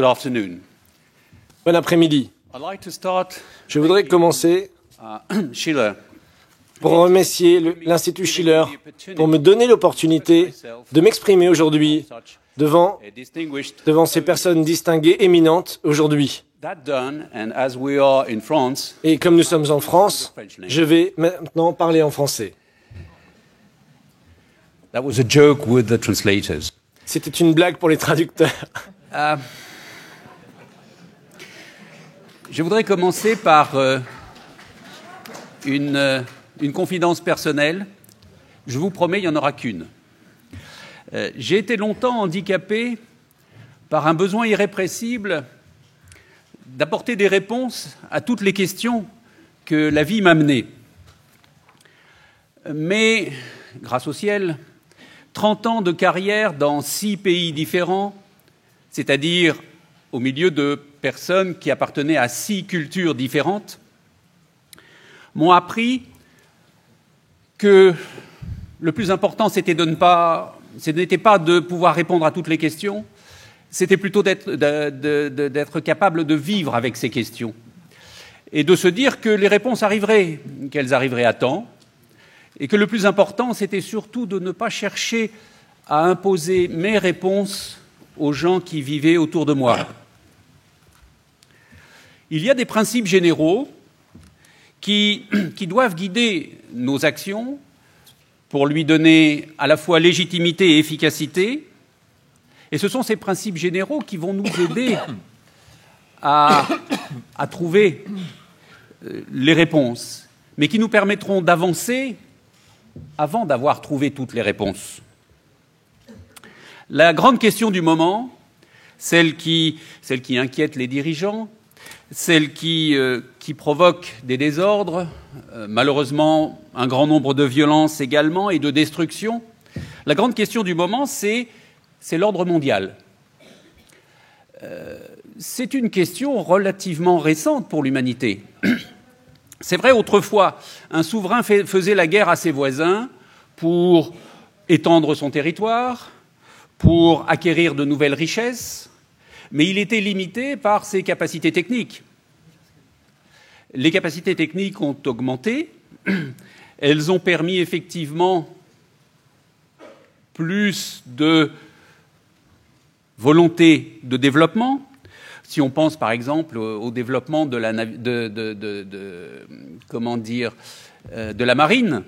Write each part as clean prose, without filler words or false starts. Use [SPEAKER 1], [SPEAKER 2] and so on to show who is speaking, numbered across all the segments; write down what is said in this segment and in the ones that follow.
[SPEAKER 1] Good afternoon.
[SPEAKER 2] Bon après-midi.
[SPEAKER 1] I'd like to start
[SPEAKER 2] Je voudrais commencer
[SPEAKER 1] Schiller
[SPEAKER 2] pour remercier l'Institut Schiller pour me donner l'opportunité de m'exprimer aujourd'hui devant ces personnes distinguées, éminentes aujourd'hui.
[SPEAKER 1] That done, and as we are in France,
[SPEAKER 2] Et comme nous sommes en France, je vais maintenant parler en français.
[SPEAKER 1] that was a joke with the translators.
[SPEAKER 2] C'était une blague pour les traducteurs.
[SPEAKER 1] Je voudrais commencer par une confidence personnelle. Je vous promets, il n'y en aura qu'une. J'ai été longtemps handicapé par un besoin irrépressible d'apporter des réponses à toutes les questions que la vie m'a menées. Mais, grâce au ciel, 30 ans de carrière dans 6 pays différents, c'est-à-dire au milieu de personnes qui appartenaient à 6 cultures différentes, m'ont appris que le plus important, ce n'était pas de pouvoir répondre à toutes les questions, c'était plutôt d'être capable de vivre avec ces questions et de se dire que les réponses arriveraient, qu'elles arriveraient à temps, et que le plus important, c'était surtout de ne pas chercher à imposer mes réponses aux gens qui vivaient autour de moi. Il y a des principes généraux qui doivent guider nos actions pour lui donner à la fois légitimité et efficacité. Et ce sont ces principes généraux qui vont nous aider à trouver les réponses, mais qui nous permettront d'avancer avant d'avoir trouvé toutes les réponses. La grande question du moment, celle qui inquiète les dirigeants, celle qui provoque des désordres, malheureusement un grand nombre de violences également et de destruction, la grande question du moment, c'est l'ordre mondial. C'est une question relativement récente pour l'humanité. C'est vrai, autrefois, un souverain faisait la guerre à ses voisins pour étendre son territoire, pour acquérir de nouvelles richesses, mais il était limité par ses capacités techniques. Les capacités techniques ont augmenté, elles ont permis effectivement plus de volonté de développement. Si on pense par exemple au développement de la marine,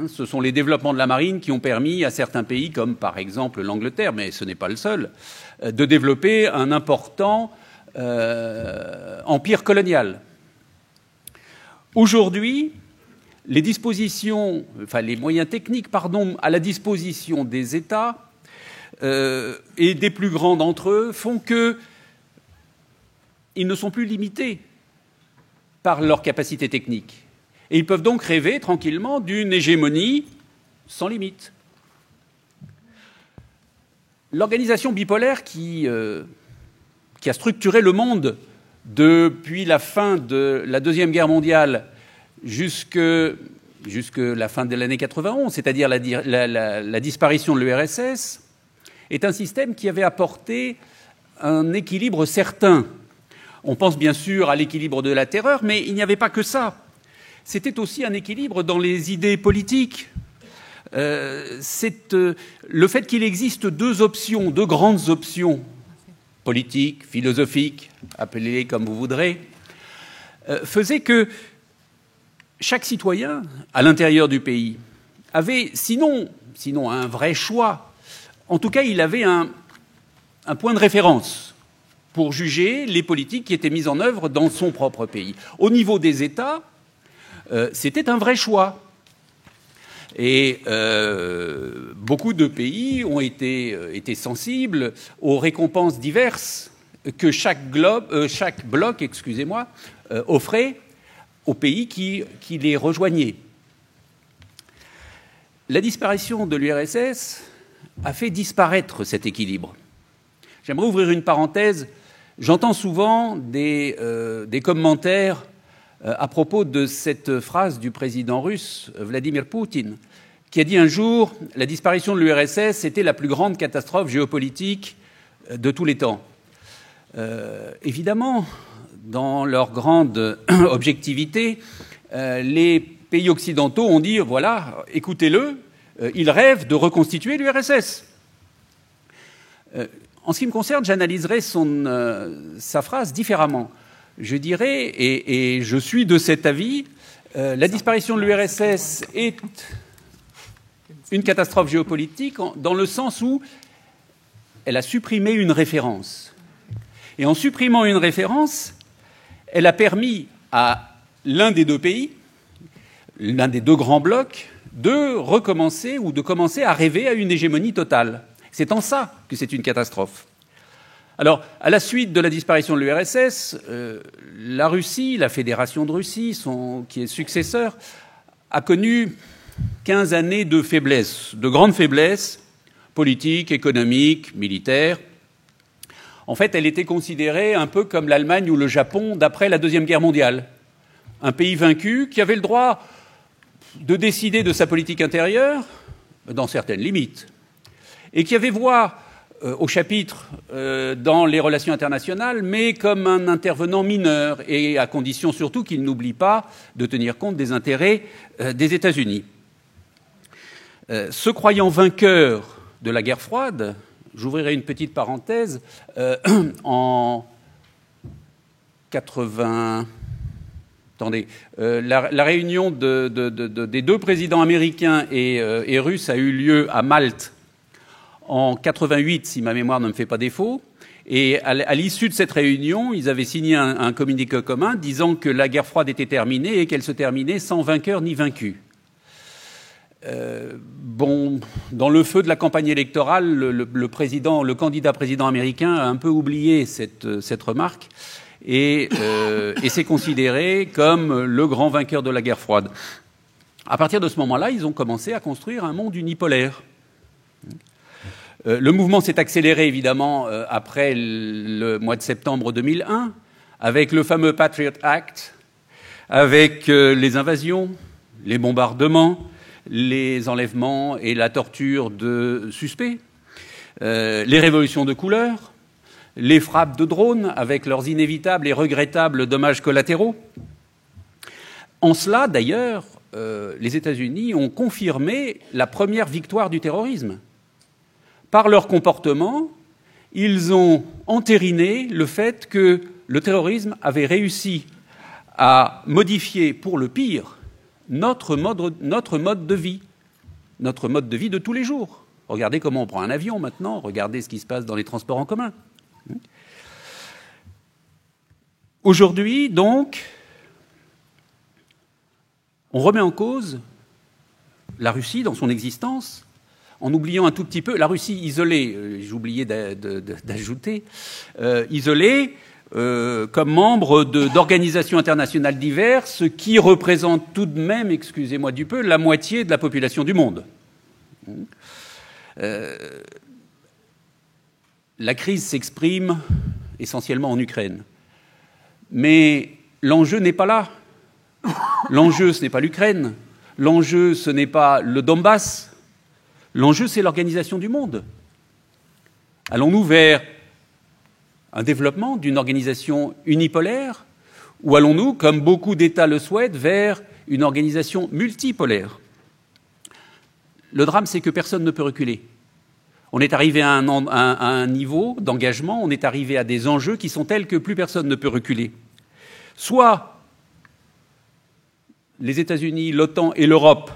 [SPEAKER 1] ce sont les développements de la marine qui ont permis à certains pays, comme par exemple l'Angleterre, mais ce n'est pas le seul, de développer un important empire colonial. Aujourd'hui, les moyens techniques, à la disposition des États et des plus grands d'entre eux font qu'ils ne sont plus limités par leurs capacités techniques. Et ils peuvent donc rêver tranquillement d'une hégémonie sans limite. L'organisation bipolaire qui a structuré le monde depuis la fin de la Deuxième Guerre mondiale jusque la fin de l'année 91, c'est-à-dire la disparition de l'URSS, est un système qui avait apporté un équilibre certain. On pense bien sûr à l'équilibre de la terreur, mais il n'y avait pas que ça. C'était aussi un équilibre dans les idées politiques. Le fait qu'il existe deux grandes options, politiques, philosophiques, appelez-les comme vous voudrez, faisait que chaque citoyen, à l'intérieur du pays, avait, sinon un vrai choix, en tout cas, il avait un point de référence pour juger les politiques qui étaient mises en œuvre dans son propre pays. Au niveau des États, c'était un vrai choix. Et beaucoup de pays ont été sensibles aux récompenses diverses que chaque bloc offrait aux pays qui les rejoignaient. La disparition de l'URSS a fait disparaître cet équilibre. J'aimerais ouvrir une parenthèse. J'entends souvent des commentaires à propos de cette phrase du président russe, Vladimir Poutine, qui a dit un jour « La disparition de l'URSS était la plus grande catastrophe géopolitique de tous les temps ». Évidemment, dans leur grande objectivité, les pays occidentaux ont dit, voilà, écoutez-le, il rêve de reconstituer l'URSS. En ce qui me concerne, j'analyserai sa phrase différemment. Je dirais, et je suis de cet avis, la disparition de l'URSS est une catastrophe géopolitique dans le sens où elle a supprimé une référence. Et en supprimant une référence, elle a permis à l'un des deux pays, l'un des deux grands blocs, de recommencer ou de commencer à rêver à une hégémonie totale. C'est en ça que c'est une catastrophe. Alors, à la suite de la disparition de l'URSS, la Russie, la Fédération de Russie, qui est successeur, a connu 15 années de faiblesse, de grandes faiblesses politiques, économiques, militaires. En fait, elle était considérée un peu comme l'Allemagne ou le Japon d'après la Deuxième Guerre mondiale. Un pays vaincu qui avait le droit de décider de sa politique intérieure, dans certaines limites, et qui avait voix au chapitre dans les relations internationales, mais comme un intervenant mineur, et à condition surtout qu'il n'oublie pas de tenir compte des intérêts des États-Unis. Se croyant vainqueur de la guerre froide, j'ouvrirai une petite parenthèse, en 80... Attendez, la réunion des deux présidents américains et russes a eu lieu à Malte en 88, si ma mémoire ne me fait pas défaut. Et à l'issue de cette réunion, ils avaient signé un communiqué commun disant que la guerre froide était terminée et qu'elle se terminait sans vainqueur ni vaincu. Dans le feu de la campagne électorale, le candidat président américain a un peu oublié cette remarque et s'est considéré comme le grand vainqueur de la guerre froide. À partir de ce moment-là, ils ont commencé à construire un monde unipolaire. Le mouvement s'est accéléré, évidemment, après le mois de septembre 2001, avec le fameux Patriot Act, avec les invasions, les bombardements, les enlèvements et la torture de suspects, les révolutions de couleur, les frappes de drones avec leurs inévitables et regrettables dommages collatéraux. En cela, d'ailleurs, les États-Unis ont confirmé la première victoire du terrorisme. Par leur comportement, ils ont entériné le fait que le terrorisme avait réussi à modifier pour le pire notre mode de vie de tous les jours. Regardez comment on prend un avion maintenant, regardez ce qui se passe dans les transports en commun. Aujourd'hui, donc, on remet en cause la Russie dans son existence, en oubliant un tout petit peu la Russie isolée, j'ai oublié d'ajouter, isolée comme membre d'organisations internationales diverses qui représentent tout de même, excusez-moi du peu, la moitié de la population du monde. La crise s'exprime essentiellement en Ukraine. Mais l'enjeu n'est pas là. L'enjeu, ce n'est pas l'Ukraine. L'enjeu, ce n'est pas le Donbass. L'enjeu, c'est l'organisation du monde. Allons-nous vers un développement d'une organisation unipolaire ou allons-nous, comme beaucoup d'États le souhaitent, vers une organisation multipolaire? Le drame, c'est que personne ne peut reculer. On est arrivé à un niveau d'engagement, on est arrivé à des enjeux qui sont tels que plus personne ne peut reculer. Soit les États-Unis, l'OTAN et l'Europe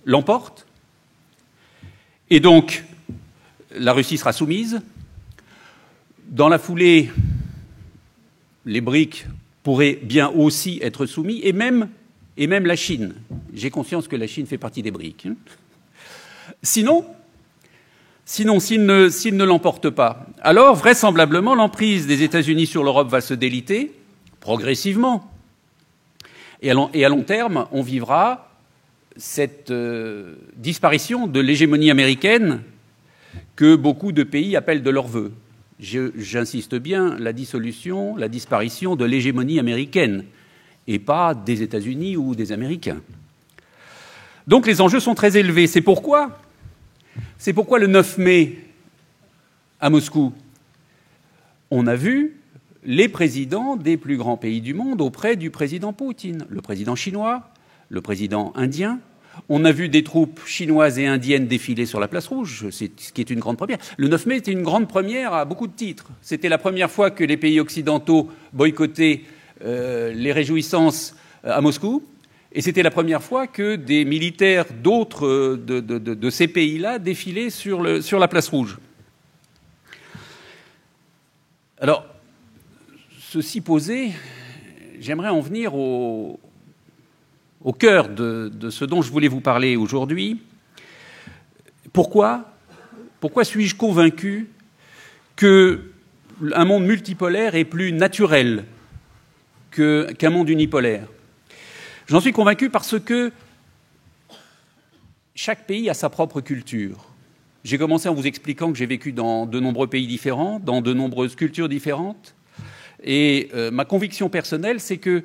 [SPEAKER 1] l'emportent, et donc la Russie sera soumise. Dans la foulée, les BRICS pourraient bien aussi être soumis, et même la Chine. J'ai conscience que la Chine fait partie des BRICS. Sinon, s'ils ne l'emportent pas, alors vraisemblablement l'emprise des États-Unis sur l'Europe va se déliter progressivement. Et à long terme, on vivra cette disparition de l'hégémonie américaine que beaucoup de pays appellent de leur vœu. J'insiste bien, la dissolution, la disparition de l'hégémonie américaine, et pas des États-Unis ou des Américains. Donc les enjeux sont très élevés. C'est pourquoi le 9 mai, à Moscou, on a vu les présidents des plus grands pays du monde auprès du président Poutine, le président chinois, le président indien. On a vu des troupes chinoises et indiennes défiler sur la place rouge, ce qui est une grande première. Le 9 mai était une grande première à beaucoup de titres. C'était la première fois que les pays occidentaux boycottaient les réjouissances à Moscou. Et c'était la première fois que des militaires d'autres de ces pays-là défilaient sur la place rouge. Alors, ceci posé, j'aimerais en venir au cœur de ce dont je voulais vous parler aujourd'hui. Pourquoi suis-je convaincu qu'un monde multipolaire est plus naturel qu'un monde unipolaire? J'en suis convaincu parce que chaque pays a sa propre culture. J'ai commencé en vous expliquant que j'ai vécu dans de nombreux pays différents, dans de nombreuses cultures différentes. Et ma conviction personnelle, c'est que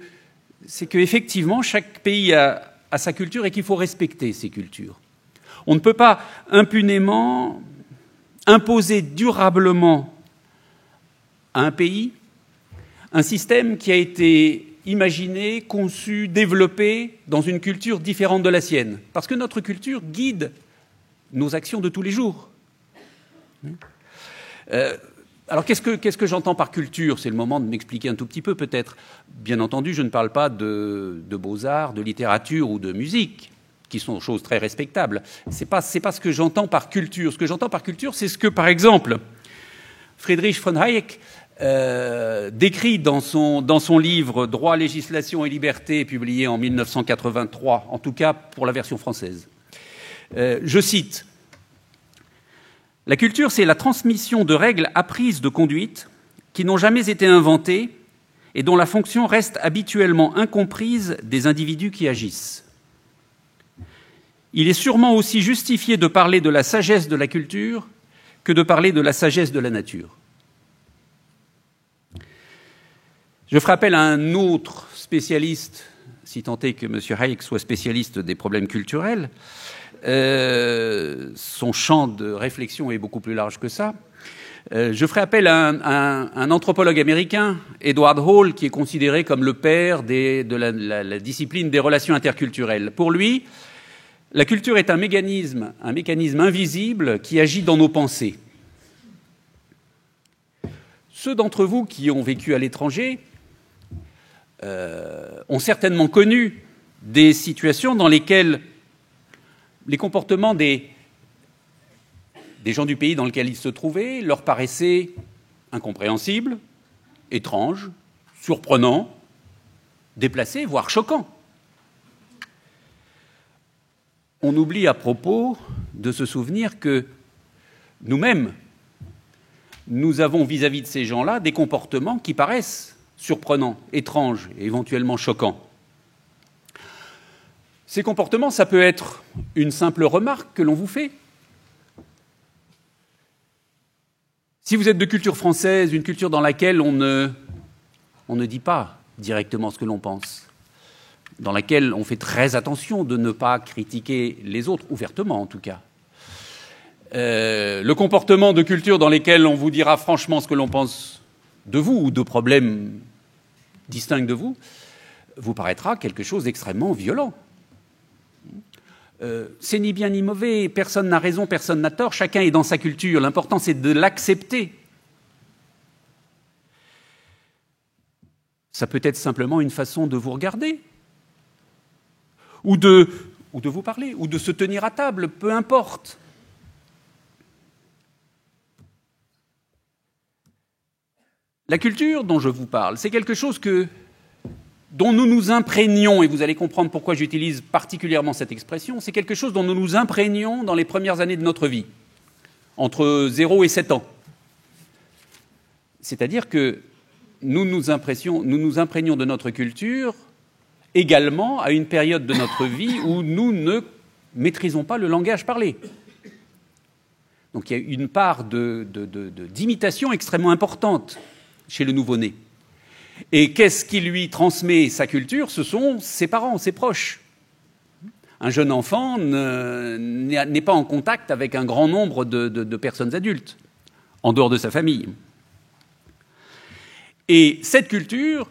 [SPEAKER 1] effectivement, chaque pays a sa culture et qu'il faut respecter ces cultures. On ne peut pas impunément imposer durablement à un pays un système qui a été imaginé, conçu, développé dans une culture différente de la sienne. Parce que notre culture guide nos actions de tous les jours. Alors, qu'est-ce que j'entends par culture? C'est le moment de m'expliquer un tout petit peu, peut-être. Bien entendu, je ne parle pas de beaux-arts, de littérature ou de musique, qui sont choses très respectables. C'est pas ce que j'entends par culture. Ce que j'entends par culture, c'est ce que, par exemple, Friedrich von Hayek décrit dans son livre « Droit, législation et liberté », publié en 1983, en tout cas pour la version française. Je cite: « La culture, c'est la transmission de règles apprises de conduite qui n'ont jamais été inventées et dont la fonction reste habituellement incomprise des individus qui agissent. Il est sûrement aussi justifié de parler de la sagesse de la culture que de parler de la sagesse de la nature. » Je ferai appel à un autre spécialiste, si tant est que M. Hayek soit spécialiste des problèmes culturels. Son champ de réflexion est beaucoup plus large que ça. Je ferai appel à un anthropologue américain, Edward Hall, qui est considéré comme le père de la discipline des relations interculturelles. Pour lui, la culture est un mécanisme invisible qui agit dans nos pensées. Ceux d'entre vous qui ont vécu à l'étranger ont certainement connu des situations dans lesquelles les comportements des gens du pays dans lequel ils se trouvaient leur paraissaient incompréhensibles, étranges, surprenants, déplacés, voire choquants. On oublie à propos de se souvenir que nous-mêmes, nous avons vis-à-vis de ces gens-là des comportements qui paraissent surprenants, étranges et éventuellement choquants. Ces comportements, ça peut être une simple remarque que l'on vous fait. Si vous êtes de culture française, une culture dans laquelle on ne dit pas directement ce que l'on pense, dans laquelle on fait très attention de ne pas critiquer les autres, ouvertement en tout cas, le comportement de culture dans lesquelles on vous dira franchement ce que l'on pense de vous ou de problèmes distincts de vous, vous paraîtra quelque chose d'extrêmement violent. C'est ni bien ni mauvais, personne n'a raison, personne n'a tort, chacun est dans sa culture, l'important c'est de l'accepter. Ça peut être simplement une façon de vous regarder, ou de vous parler, ou de se tenir à table, peu importe. La culture dont je vous parle, c'est quelque chose dont nous nous imprégnons, et vous allez comprendre pourquoi j'utilise particulièrement cette expression, c'est quelque chose dont nous nous imprégnons dans les premières années de notre vie, entre 0 et 7 ans. C'est-à-dire que nous nous imprégnons de notre culture également à une période de notre vie où nous ne maîtrisons pas le langage parlé. Donc il y a une part d'imitation extrêmement importante chez le nouveau-né. Et qu'est-ce qui lui transmet sa culture? Ce sont ses parents, ses proches. Un jeune enfant n'est pas en contact avec un grand nombre de personnes adultes, en dehors de sa famille. Et cette culture,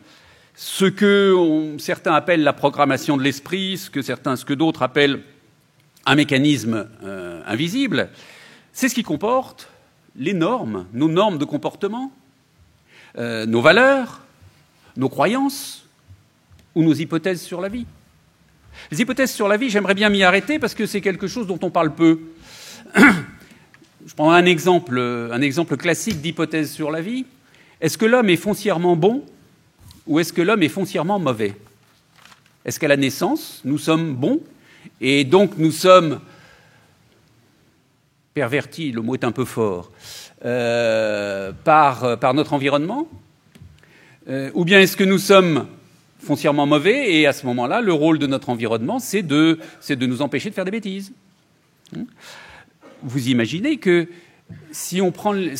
[SPEAKER 1] ce que certains appellent la programmation de l'esprit, ce que d'autres appellent un mécanisme invisible, c'est ce qui comporte les normes, nos normes de comportement, nos valeurs, nos croyances ou nos hypothèses sur la vie. Les hypothèses sur la vie, j'aimerais bien m'y arrêter parce que c'est quelque chose dont on parle peu. Je prends un exemple classique d'hypothèse sur la vie. Est-ce que l'homme est foncièrement bon ou est-ce que l'homme est foncièrement mauvais? Est-ce qu'à la naissance, nous sommes bons et donc nous sommes pervertis, le mot est un peu fort, par notre environnement? Ou bien est-ce que nous sommes foncièrement mauvais et à ce moment-là, le rôle de notre environnement, c'est de nous empêcher de faire des bêtises? Vous imaginez que si on prend le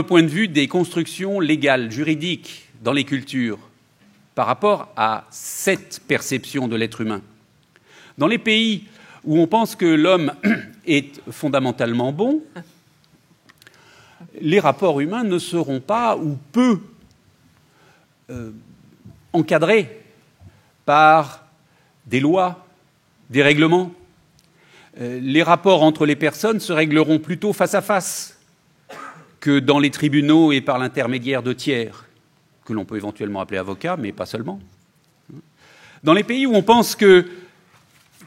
[SPEAKER 1] point de vue des constructions légales, juridiques dans les cultures par rapport à cette perception de l'être humain, dans les pays où on pense que l'homme est fondamentalement bon, les rapports humains ne seront pas ou peu encadrés par des lois, des règlements. Les rapports entre les personnes se régleront plutôt face à face que dans les tribunaux et par l'intermédiaire de tiers, que l'on peut éventuellement appeler avocats, mais pas seulement. Dans les pays où on pense que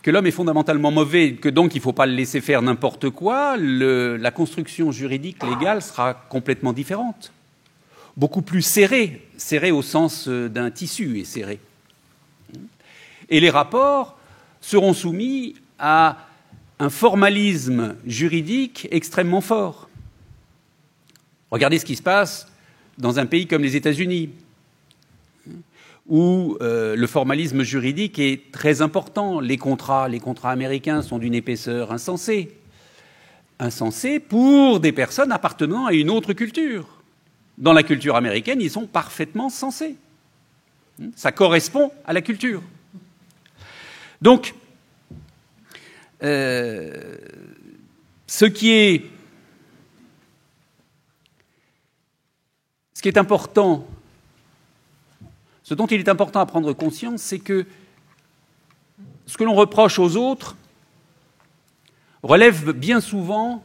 [SPEAKER 1] l'homme est fondamentalement mauvais, que donc il ne faut pas le laisser faire n'importe quoi, la construction juridique légale sera complètement différente. Beaucoup plus serrée au sens d'un tissu et serré. Et les rapports seront soumis à un formalisme juridique extrêmement fort. Regardez ce qui se passe dans un pays comme les États-Unis, où le formalisme juridique est très important. Les contrats américains sont d'une épaisseur insensée. Insensée pour des personnes appartenant à une autre culture. Dans la culture américaine, ils sont parfaitement sensés. Ça correspond à la culture. Donc, ce qui est important, ce dont il est important à prendre conscience, c'est que ce que l'on reproche aux autres relève bien souvent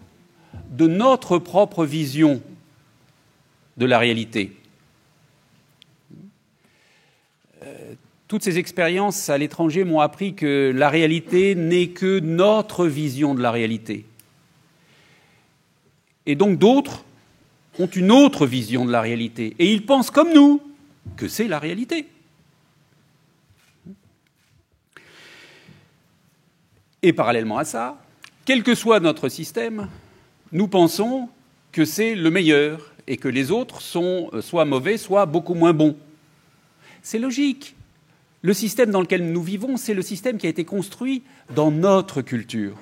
[SPEAKER 1] de notre propre vision de la réalité. Toutes ces expériences à l'étranger m'ont appris que la réalité n'est que notre vision de la réalité. Et donc d'autres ont une autre vision de la réalité. Et ils pensent comme nous que c'est la réalité. Et parallèlement à ça, quel que soit notre système, nous pensons que c'est le meilleur et que les autres sont soit mauvais, soit beaucoup moins bons. C'est logique. Le système dans lequel nous vivons, c'est le système qui a été construit dans notre culture.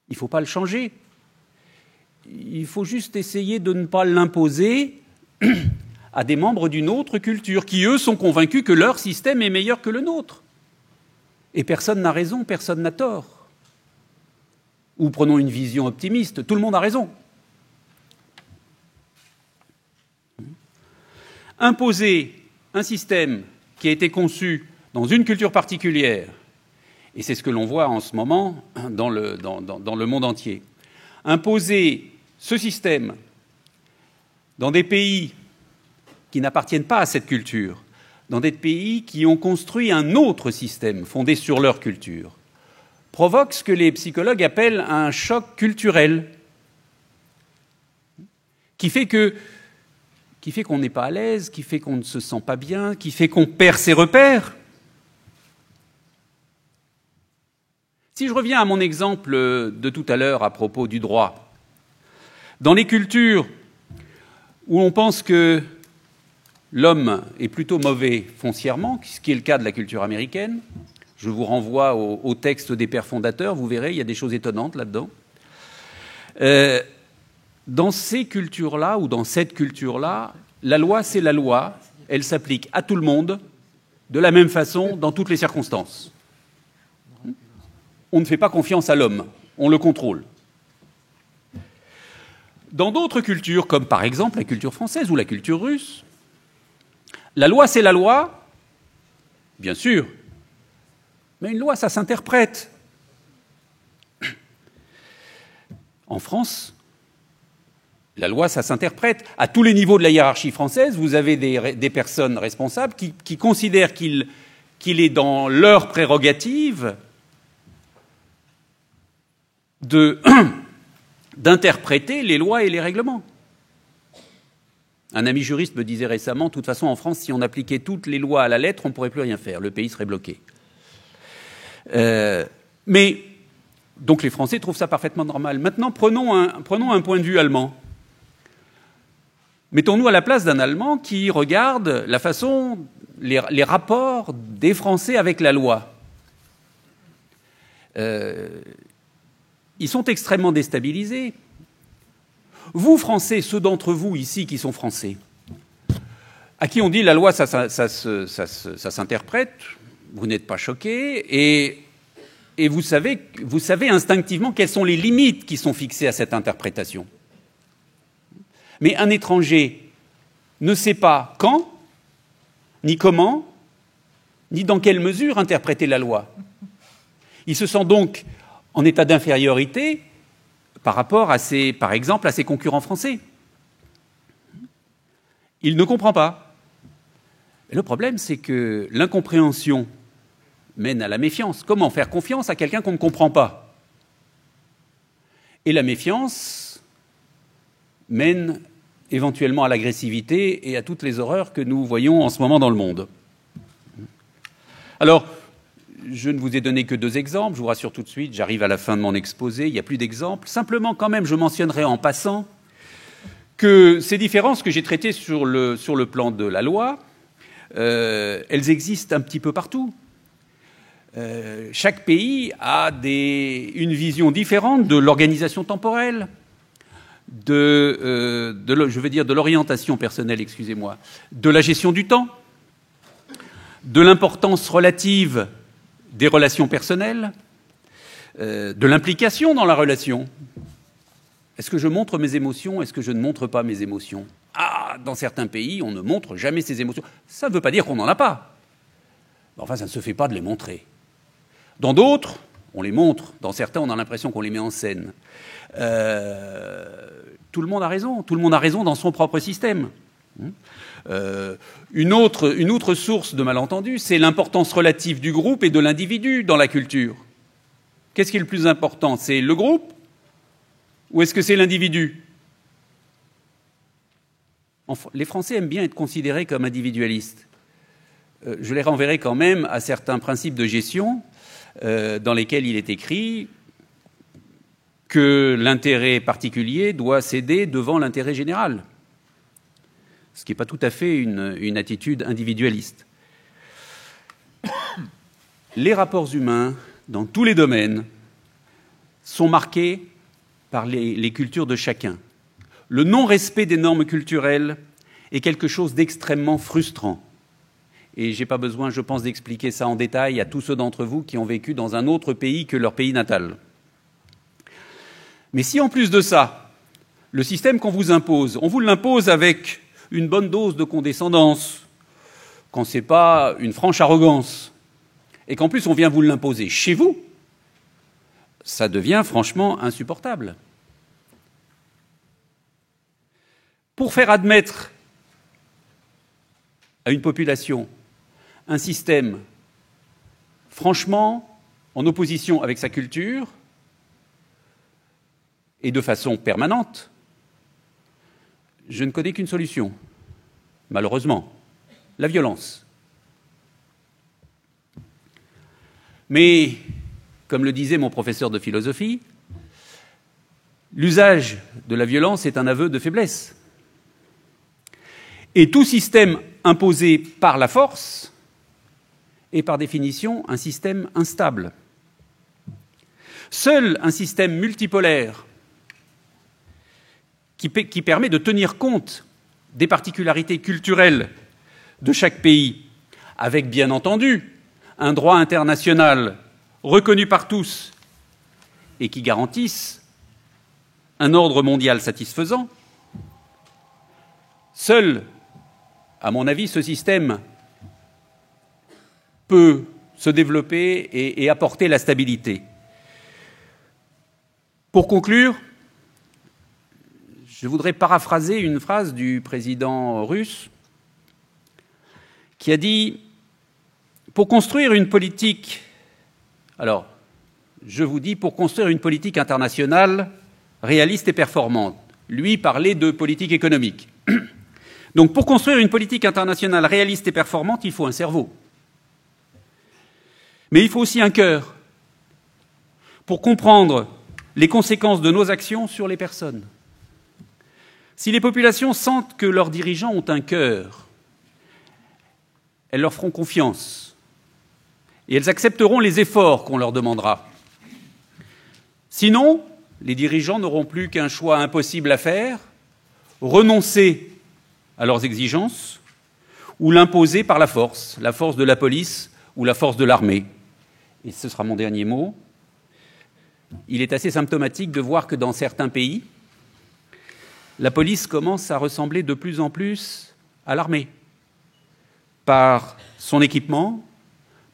[SPEAKER 1] Il ne faut pas le changer. Il faut juste essayer de ne pas l'imposer à des membres d'une autre culture qui, eux, sont convaincus que leur système est meilleur que le nôtre. Et personne n'a raison, personne n'a tort. Ou prenons une vision optimiste, tout le monde a raison. Imposer un système qui a été conçu dans une culture particulière, et c'est ce que l'on voit en ce moment dans le monde entier, imposer ce système dans des pays qui n'appartiennent pas à cette culture, dans des pays qui ont construit un autre système fondé sur leur culture, provoque ce que les psychologues appellent un choc culturel, qui fait qu'on n'est pas à l'aise, qui fait qu'on ne se sent pas bien, qui fait qu'on perd ses repères. Si je reviens à mon exemple de tout à l'heure à propos du droit, dans les cultures où on pense que l'homme est plutôt mauvais foncièrement, ce qui est le cas de la culture américaine, je vous renvoie au texte des pères fondateurs, vous verrez, il y a des choses étonnantes là-dedans. Dans ces cultures-là, ou dans cette culture-là, la loi, c'est la loi, elle s'applique à tout le monde, de la même façon, dans toutes les circonstances. On ne fait pas confiance à l'homme, on le contrôle. Dans d'autres cultures, comme par exemple la culture française ou la culture russe, la loi, c'est la loi, bien sûr, mais une loi, ça s'interprète. En France, la loi, ça s'interprète. À tous les niveaux de la hiérarchie française, vous avez des personnes responsables qui considèrent qu'il est dans leur prérogative d'interpréter les lois et les règlements. Un ami juriste me disait récemment, de toute façon, en France, si on appliquait toutes les lois à la lettre, on ne pourrait plus rien faire. Le pays serait bloqué. Mais, donc les Français trouvent ça parfaitement normal. Maintenant, prenons un point de vue allemand. Mettons-nous à la place d'un Allemand qui regarde la façon, les rapports des Français avec la loi. Ils sont extrêmement déstabilisés. Vous, Français, ceux d'entre vous ici qui sont Français, à qui on dit la loi, ça s'interprète, vous n'êtes pas choqués, et vous savez instinctivement quelles sont les limites qui sont fixées à cette interprétation. Mais un étranger ne sait pas quand, ni comment, ni dans quelle mesure interpréter la loi. Il se sent donc en état d'infériorité par rapport par exemple, à ses concurrents français. Il ne comprend pas. Et le problème, c'est que l'incompréhension mène à la méfiance. Comment faire confiance à quelqu'un qu'on ne comprend pas? Et la méfiance mène éventuellement à l'agressivité et à toutes les horreurs que nous voyons en ce moment dans le monde. Alors, je ne vous ai donné que 2 exemples, je vous rassure tout de suite, j'arrive à la fin de mon exposé, il n'y a plus d'exemples. Simplement, quand même, je mentionnerai en passant que ces différences que j'ai traitées sur le plan de la loi, elles existent un petit peu partout. Chaque pays a une vision différente de l'organisation temporelle, de l'orientation personnelle, excusez-moi, de la gestion du temps, de l'importance relative des relations personnelles, de l'implication dans la relation. Est-ce que je montre mes émotions? Est-ce que je ne montre pas mes émotions? Ah, dans certains pays, on ne montre jamais ses émotions. Ça ne veut pas dire qu'on n'en a pas. Enfin, ça ne se fait pas de les montrer. Dans d'autres, on les montre. Dans certains, on a l'impression qu'on les met en scène. Tout le monde a raison. Tout le monde a raison dans son propre système. Une autre source de malentendu, c'est l'importance relative du groupe et de l'individu dans la culture. Qu'est-ce qui est le plus important? C'est le groupe ou est-ce que c'est l'individu? Les Français aiment bien être considérés comme individualistes. Je les renverrai quand même à certains principes de gestion dans lesquels il est écrit que l'intérêt particulier doit céder devant l'intérêt général. Ce qui n'est pas tout à fait une attitude individualiste. Les rapports humains, dans tous les domaines, sont marqués par les cultures de chacun. Le non-respect des normes culturelles est quelque chose d'extrêmement frustrant. Et je n'ai pas besoin, je pense, d'expliquer ça en détail à tous ceux d'entre vous qui ont vécu dans un autre pays que leur pays natal. Mais si en plus de ça, le système qu'on vous impose, on vous l'impose avec une bonne dose de condescendance, quand ce n'est pas une franche arrogance, et qu'en plus on vient vous l'imposer chez vous, ça devient franchement insupportable. Pour faire admettre à une population un système franchement en opposition avec sa culture et de façon permanente, je ne connais qu'une solution, malheureusement, la violence. Mais, comme le disait mon professeur de philosophie, l'usage de la violence est un aveu de faiblesse. Et tout système imposé par la force est par définition un système instable. Seul un système multipolaire qui permet de tenir compte des particularités culturelles de chaque pays, avec bien entendu un droit international reconnu par tous et qui garantisse un ordre mondial satisfaisant, seul, à mon avis, ce système peut se développer et apporter la stabilité. Pour conclure, je voudrais paraphraser une phrase du président russe qui a dit « Pour construire une politique... » Alors, je vous dis, pour construire une politique internationale réaliste et performante. Lui parlait de politique économique. Donc, pour construire une politique internationale réaliste et performante, il faut un cerveau. Mais il faut aussi un cœur pour comprendre les conséquences de nos actions sur les personnes. Si les populations sentent que leurs dirigeants ont un cœur, elles leur feront confiance et elles accepteront les efforts qu'on leur demandera. Sinon, les dirigeants n'auront plus qu'un choix impossible à faire, renoncer à leurs exigences ou l'imposer par la force de la police ou la force de l'armée. Et ce sera mon dernier mot. Il est assez symptomatique de voir que dans certains pays, la police commence à ressembler de plus en plus à l'armée, par son équipement,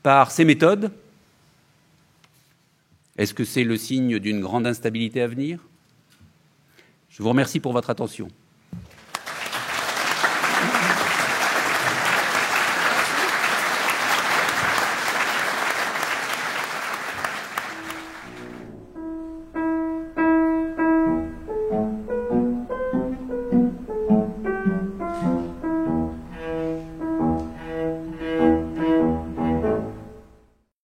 [SPEAKER 1] par ses méthodes. Est-ce que c'est le signe d'une grande instabilité à venir ? Je vous remercie pour votre attention.